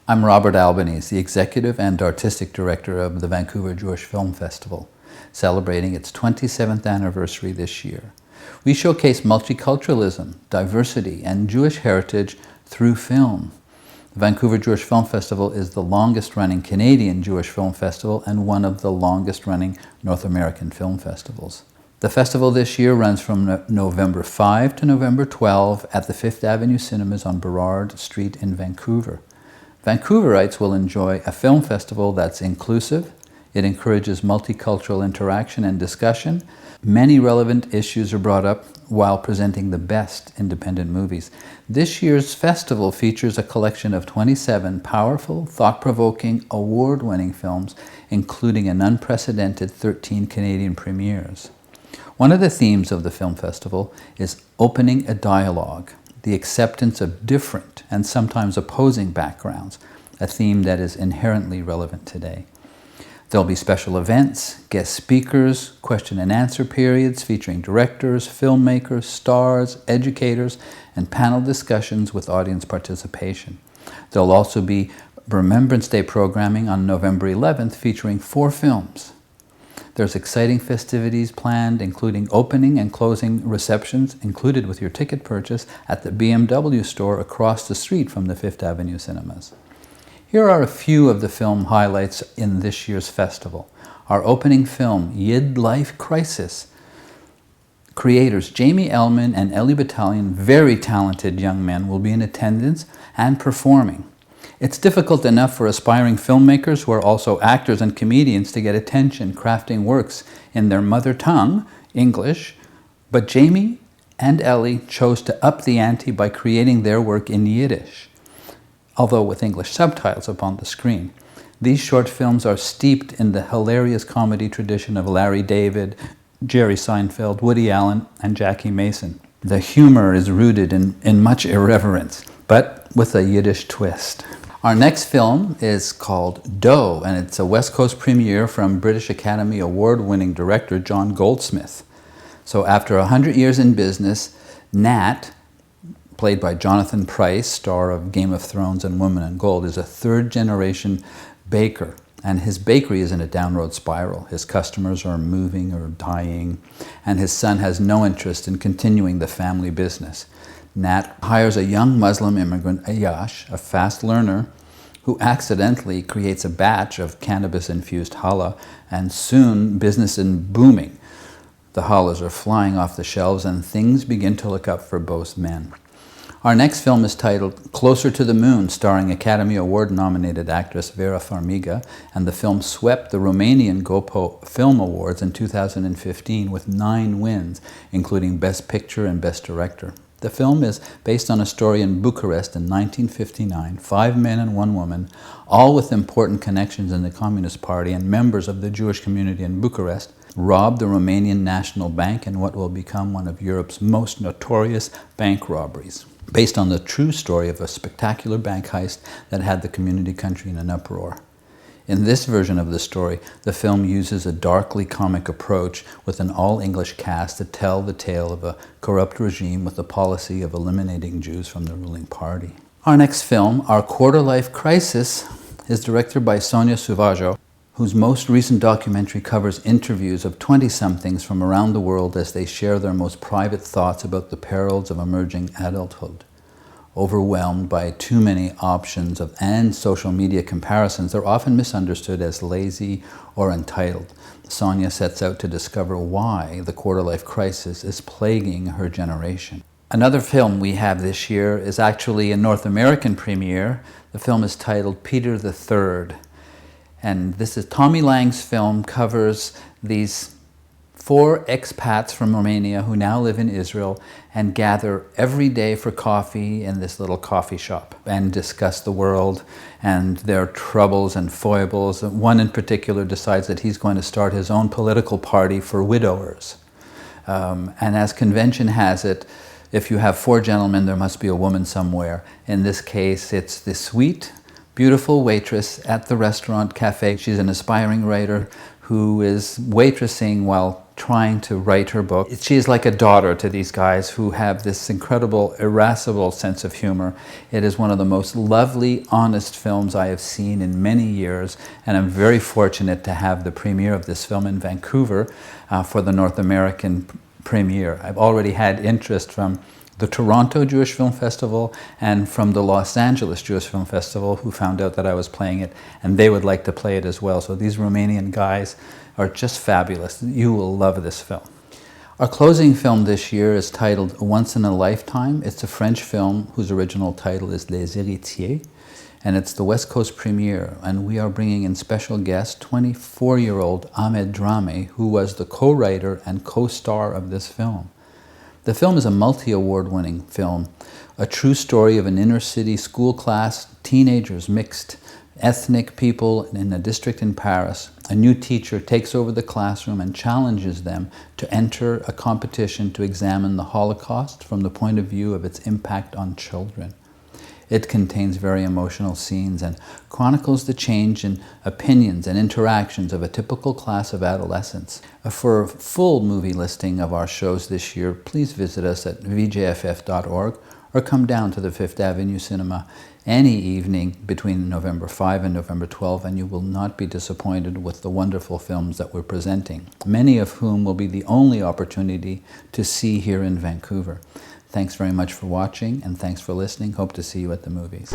I'm Robert Albanese, the Executive and Artistic Director of the Vancouver Jewish Film Festival, celebrating its 27th anniversary this year. We showcase multiculturalism, diversity, and Jewish heritage through film. The Vancouver Jewish Film Festival is the longest-running Canadian Jewish film festival and one of the longest-running North American film festivals. The festival this year runs from November 5 to November 12 at the Fifth Avenue Cinemas on Burrard Street in Vancouver. Vancouverites will enjoy a film festival that's inclusive. It encourages multicultural interaction and discussion. Many relevant issues are brought up while presenting the best independent movies. This year's festival features a collection of 27 powerful, thought-provoking, award-winning films, including an unprecedented 13 Canadian premieres. One of the themes of the film festival is opening a dialogue, the acceptance of different and sometimes opposing backgrounds, a theme that is inherently relevant today. There'll be special events, guest speakers, question and answer periods featuring directors, filmmakers, stars, educators, and panel discussions with audience participation. There'll also be Remembrance Day programming on November 11th featuring 4 films. There's exciting festivities planned, including opening and closing receptions included with your ticket purchase at the BMW store across the street from the Fifth Avenue Cinemas. Here are a few of the film highlights in this year's festival. Our opening film, Yid Life Crisis. Creators Jamie Ellman and Ellie Battalion, very talented young men, will be in attendance and performing. It's difficult enough for aspiring filmmakers who are also actors and comedians to get attention crafting works in their mother tongue, English, but Jamie and Ellie chose to up the ante by creating their work in Yiddish, although with English subtitles upon the screen. These short films are steeped in the hilarious comedy tradition of Larry David, Jerry Seinfeld, Woody Allen, and Jackie Mason. The humor is rooted in much irreverence, but with a Yiddish twist. Our next film is called Doe, and it's a West Coast premiere from British Academy Award-winning director John Goldsmith. So after 100 years in business, Nat, played by Jonathan Pryce, star of Game of Thrones and Woman in Gold, is a third-generation baker, and his bakery is in a downward spiral. His customers are moving or dying, and his son has no interest in continuing the family business. Nat hires a young Muslim immigrant, Ayash, a fast learner, who accidentally creates a batch of cannabis-infused challah, and soon business is booming. The challahs are flying off the shelves, and things begin to look up for both men. Our next film is titled Closer to the Moon, starring Academy Award-nominated actress Vera Farmiga, and the film swept the Romanian GoPo Film Awards in 2015 with 9 wins, including Best Picture and Best Director. The film is based on a story in Bucharest in 1959, 5 men and 1 woman, all with important connections in the Communist Party and members of the Jewish community in Bucharest, robbed the Romanian National Bank in what will become one of Europe's most notorious bank robberies, based on the true story of a spectacular bank heist that had the community country in an uproar. In this version of the story, the film uses a darkly comic approach with an all-English cast to tell the tale of a corrupt regime with the policy of eliminating Jews from the ruling party. Our next film, Our Quarter-Life Crisis, is directed by Sonia Suvajo, whose most recent documentary covers interviews of 20-somethings from around the world as they share their most private thoughts about the perils of emerging adulthood. Overwhelmed by too many options and social media comparisons, they're often misunderstood as lazy or entitled. Sonia sets out to discover why the quarter-life crisis is plaguing her generation. Another film we have this year is actually a North American premiere. The film is titled Peter the Third. And this is Tommy Lang's film, covers these 4 expats from Romania who now live in Israel and gather every day for coffee in this little coffee shop and discuss the world and their troubles and foibles. One in particular decides that he's going to start his own political party for widowers. And as convention has it, if you have 4 gentlemen, there must be a woman somewhere. In this case, it's the sweet, beautiful waitress at the restaurant cafe. She's an aspiring writer who is waitressing while trying to write her book. She is like a daughter to these guys who have this incredible, irascible sense of humor. It is one of the most lovely, honest films I have seen in many years, and I'm very fortunate to have the premiere of this film in Vancouver for the North American premiere. I've already had interest from the Toronto Jewish Film Festival and from the Los Angeles Jewish Film Festival, who found out that I was playing it, and they would like to play it as well. So these Romanian guys are just fabulous. You will love this film. Our closing film this year is titled Once in a Lifetime. It's a French film whose original title is Les Héritiers, and it's the West Coast premiere, and we are bringing in special guest 24-year-old Ahmed Drame, who was the co-writer and co-star of this film. The film is a multi-award winning film, a true story of an inner-city school class, teenagers, mixed ethnic people in a district in Paris. A new teacher takes over the classroom and challenges them to enter a competition to examine the Holocaust from the point of view of its impact on children. It contains very emotional scenes and chronicles the change in opinions and interactions of a typical class of adolescents. For a full movie listing of our shows this year, please visit us at vjff.org or come down to the Fifth Avenue Cinema any evening between November 5 and November 12, and you will not be disappointed with the wonderful films that we're presenting, many of whom will be the only opportunity to see here in Vancouver. Thanks very much for watching, and thanks for listening. Hope to see you at the movies.